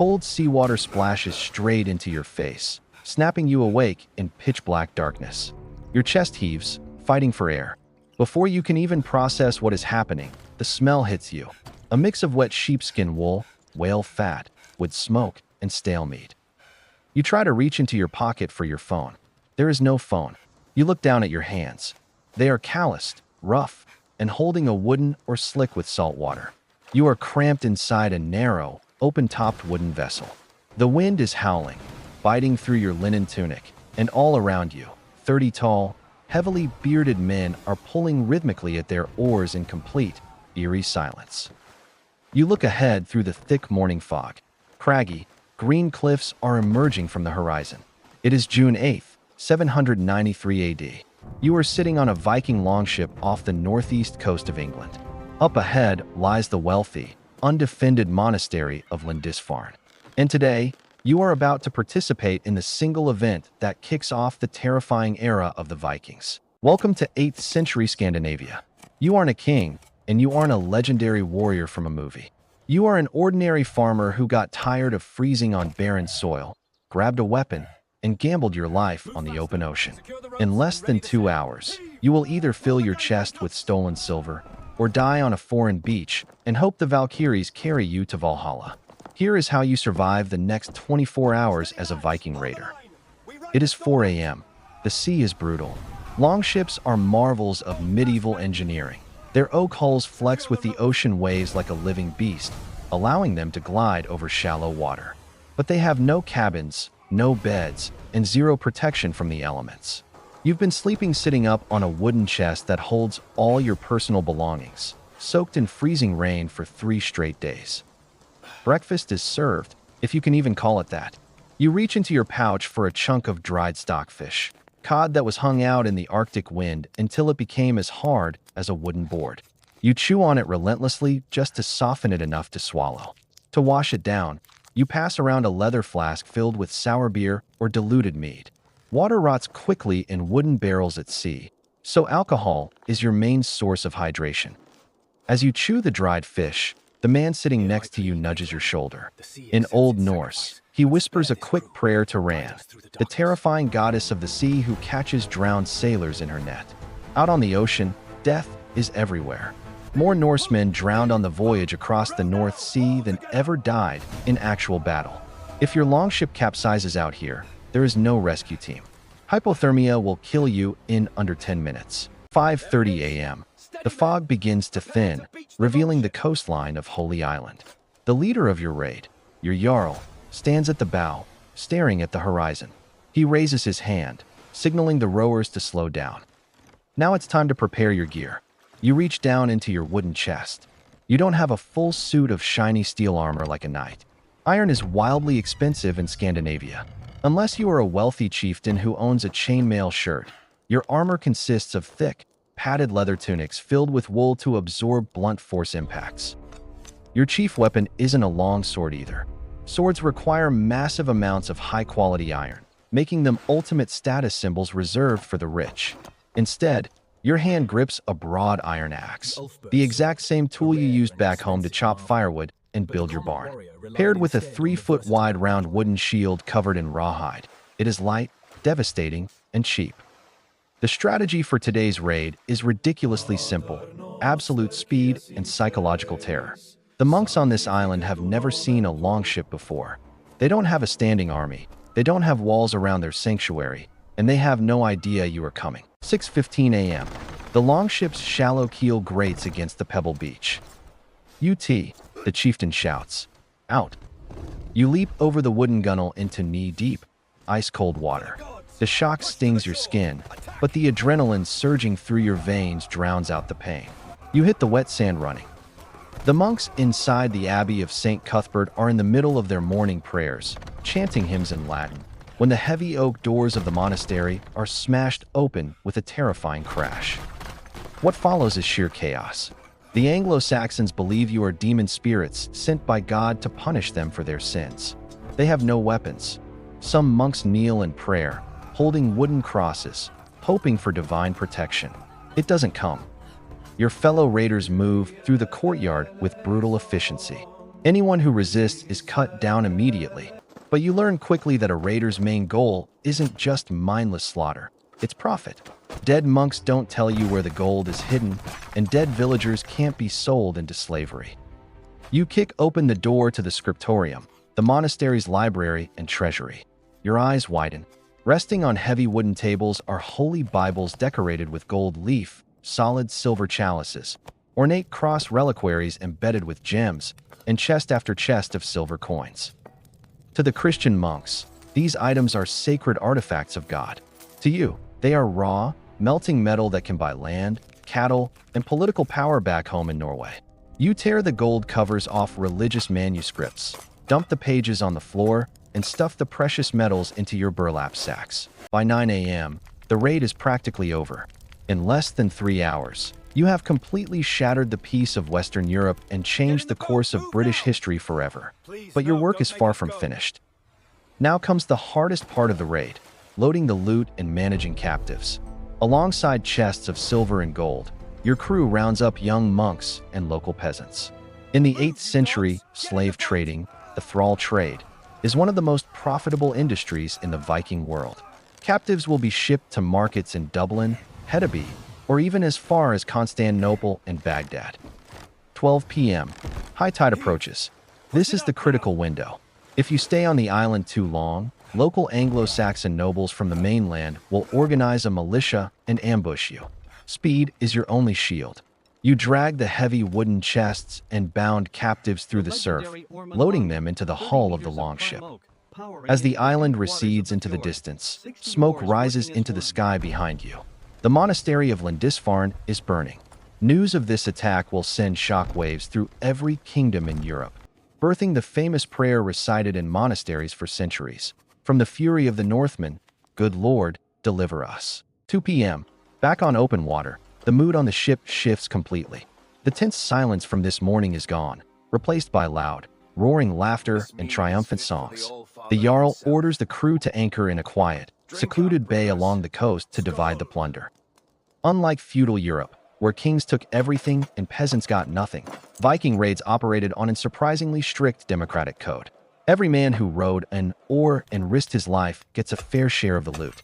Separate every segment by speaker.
Speaker 1: Cold seawater splashes straight into your face, snapping you awake in pitch-black darkness. Your chest heaves, fighting for air. Before you can even process what is happening, the smell hits you. A mix of wet sheepskin wool, whale fat, wood smoke, and stale meat. You try to reach into your pocket for your phone. There is no phone. You look down at your hands. They are calloused, rough, and holding a wooden or slick with salt water. You are cramped inside a narrow, open-topped wooden vessel. The wind is howling, biting through your linen tunic, and all around you, 30 tall, heavily bearded men are pulling rhythmically at their oars in complete, eerie silence. You look ahead through the thick morning fog. Craggy, green cliffs are emerging from the horizon. It is June 8th, 793 AD. You are sitting on a Viking longship off the northeast coast of England. Up ahead lies the wealthy, undefended monastery of Lindisfarne. And today, you are about to participate in the single event that kicks off the terrifying era of the Vikings. Welcome to 8th century Scandinavia. You aren't a king, and you aren't a legendary warrior from a movie. You are an ordinary farmer who got tired of freezing on barren soil, grabbed a weapon, and gambled your life on the open ocean. In less than 2 hours, you will either fill your chest with stolen silver or die on a foreign beach and hope the Valkyries carry you to Valhalla. Here is how you survive the next 24 hours as a Viking raider. It is 4 a.m. The sea is brutal. Longships are marvels of medieval engineering. Their oak hulls flex with the ocean waves like a living beast, allowing them to glide over shallow water. But they have no cabins, no beds, and zero protection from the elements. You've been sleeping sitting up on a wooden chest that holds all your personal belongings, soaked in freezing rain for 3 straight days. Breakfast is served, if you can even call it that. You reach into your pouch for a chunk of dried stockfish, cod that was hung out in the Arctic wind until it became as hard as a wooden board. You chew on it relentlessly just to soften it enough to swallow. To wash it down, you pass around a leather flask filled with sour beer or diluted mead. Water rots quickly in wooden barrels at sea, so alcohol is your main source of hydration. As you chew the dried fish, the man sitting next to you nudges your shoulder. In Old Norse, he whispers a quick prayer to Ran, the terrifying goddess of the sea who catches drowned sailors in her net. Out on the ocean, death is everywhere. More Norsemen drowned on the voyage across the North Sea than ever died in actual battle. If your longship capsizes out here, there is no rescue team. Hypothermia will kill you in under 10 minutes. 5:30 a.m. The fog begins to thin, revealing the coastline of Holy Island. The leader of your raid, your Jarl, stands at the bow, staring at the horizon. He raises his hand, signaling the rowers to slow down. Now it's time to prepare your gear. You reach down into your wooden chest. You don't have a full suit of shiny steel armor like a knight. Iron is wildly expensive in Scandinavia. Unless you are a wealthy chieftain who owns a chainmail shirt, your armor consists of thick, padded leather tunics filled with wool to absorb blunt force impacts. Your chief weapon isn't a long sword either. Swords require massive amounts of high-quality iron, making them ultimate status symbols reserved for the rich. Instead, your hand grips a broad iron axe, the exact same tool you used back home to chop firewood and build your barn. Paired with a 3-foot-wide round wooden shield covered in rawhide, it is light, devastating, and cheap. The strategy for today's raid is ridiculously simple: absolute speed and psychological terror. The monks on this island have never seen a longship before. They don't have a standing army, they don't have walls around their sanctuary, and they have no idea you are coming. 6:15 a.m. The longship's shallow keel grates against the pebble beach. "UT," the chieftain shouts. "Out." You leap over the wooden gunwale into knee-deep, ice-cold water. The shock stings your skin, but the adrenaline surging through your veins drowns out the pain. You hit the wet sand running. The monks inside the Abbey of St. Cuthbert are in the middle of their morning prayers, chanting hymns in Latin, when the heavy oak doors of the monastery are smashed open with a terrifying crash. What follows is sheer chaos. The Anglo-Saxons believe you are demon spirits sent by God to punish them for their sins. They have no weapons. Some monks kneel in prayer, holding wooden crosses, hoping for divine protection. It doesn't come. Your fellow raiders move through the courtyard with brutal efficiency. Anyone who resists is cut down immediately. But you learn quickly that a raider's main goal isn't just mindless slaughter, it's profit. Dead monks don't tell you where the gold is hidden, and dead villagers can't be sold into slavery. You kick open the door to the scriptorium, the monastery's library and treasury. Your eyes widen. Resting on heavy wooden tables are holy Bibles decorated with gold leaf, solid silver chalices, ornate cross reliquaries embedded with gems, and chest after chest of silver coins. To the Christian monks, these items are sacred artifacts of God. To you, they are raw, melting metal that can buy land, cattle, and political power back home in Norway. You tear the gold covers off religious manuscripts, dump the pages on the floor, and stuff the precious metals into your burlap sacks. By 9 a.m., the raid is practically over. In less than 3 hours, you have completely shattered the peace of Western Europe and changed the course of British history forever. But your work is far from finished. Now comes the hardest part of the raid, loading the loot and managing captives. Alongside chests of silver and gold, your crew rounds up young monks and local peasants. In the 8th century, slave trading, the thrall trade, is one of the most profitable industries in the Viking world. Captives will be shipped to markets in Dublin, Hedeby, or even as far as Constantinople and Baghdad. 12 p.m. High tide approaches. This is the critical window. If you stay on the island too long, local Anglo-Saxon nobles from the mainland will organize a militia and ambush you. Speed is your only shield. You drag the heavy wooden chests and bound captives through the surf, loading them into the hull of the longship. As the island recedes into the distance, smoke rises into the sky behind you. The monastery of Lindisfarne is burning. News of this attack will send shockwaves through every kingdom in Europe, birthing the famous prayer recited in monasteries for centuries. From the fury of the Northmen, "Good Lord, deliver us." 2 p.m. Back on open water, the mood on the ship shifts completely. The tense silence from this morning is gone, replaced by loud, roaring laughter and triumphant songs. The Jarl orders the crew to anchor in a quiet, secluded bay along the coast to divide the plunder. Unlike feudal Europe, where kings took everything and peasants got nothing, Viking raids operated on a surprisingly strict democratic code. Every man who rowed an oar and risked his life gets a fair share of the loot.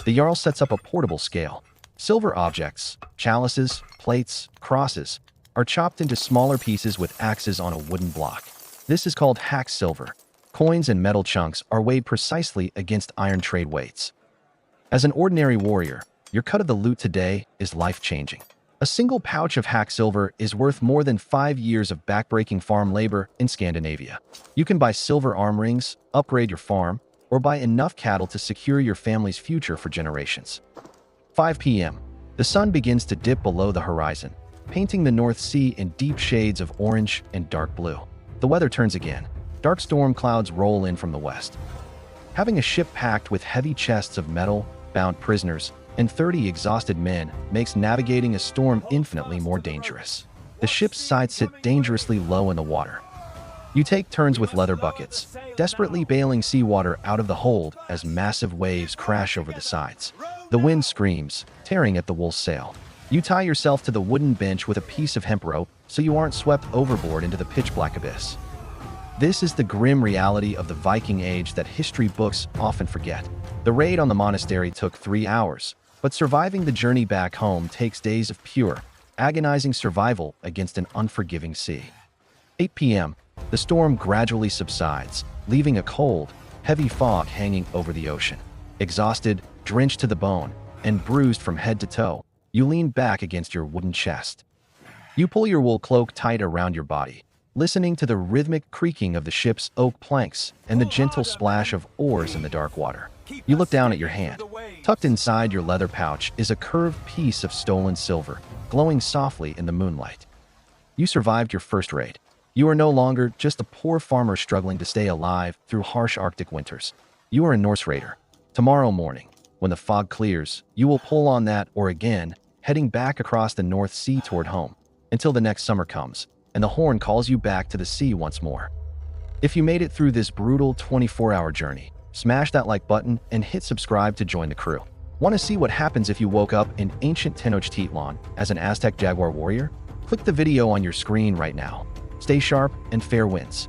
Speaker 1: The Jarl sets up a portable scale. Silver objects, chalices, plates, crosses, are chopped into smaller pieces with axes on a wooden block. This is called hack silver. Coins and metal chunks are weighed precisely against iron trade weights. As an ordinary warrior, your cut of the loot today is life-changing. A single pouch of hack silver is worth more than 5 years of backbreaking farm labor in Scandinavia. You can buy silver arm rings, upgrade your farm, or buy enough cattle to secure your family's future for generations. 5 p.m. The sun begins to dip below the horizon, painting the North Sea in deep shades of orange and dark blue. The weather turns again. Dark storm clouds roll in from the west. Having a ship packed with heavy chests of metal, bound prisoners, and 30 exhausted men makes navigating a storm infinitely more dangerous. The ship's sides sit dangerously low in the water. You take turns with leather buckets, desperately bailing seawater out of the hold as massive waves crash over the sides. The wind screams, tearing at the wool sail. You tie yourself to the wooden bench with a piece of hemp rope so you aren't swept overboard into the pitch-black abyss. This is the grim reality of the Viking Age that history books often forget. The raid on the monastery took 3 hours, but surviving the journey back home takes days of pure, agonizing survival against an unforgiving sea. 8 p.m. The storm gradually subsides, leaving a cold, heavy fog hanging over the ocean. Exhausted, drenched to the bone, and bruised from head to toe, you lean back against your wooden chest. You pull your wool cloak tight around your body, listening to the rhythmic creaking of the ship's oak planks and the gentle splash of oars in the dark water. You look down at your hand. Tucked inside your leather pouch is a curved piece of stolen silver, glowing softly in the moonlight. You survived your first raid. You are no longer just a poor farmer struggling to stay alive through harsh Arctic winters. You are a Norse raider. Tomorrow morning, when the fog clears, you will pull on that oar again, heading back across the North Sea toward home, until the next summer comes, and the horn calls you back to the sea once more. If you made it through this brutal 24-hour journey, smash that like button and hit subscribe to join the crew. Want to see what happens if you woke up in ancient Tenochtitlan as an Aztec Jaguar warrior? Click the video on your screen right now. Stay sharp and fair winds.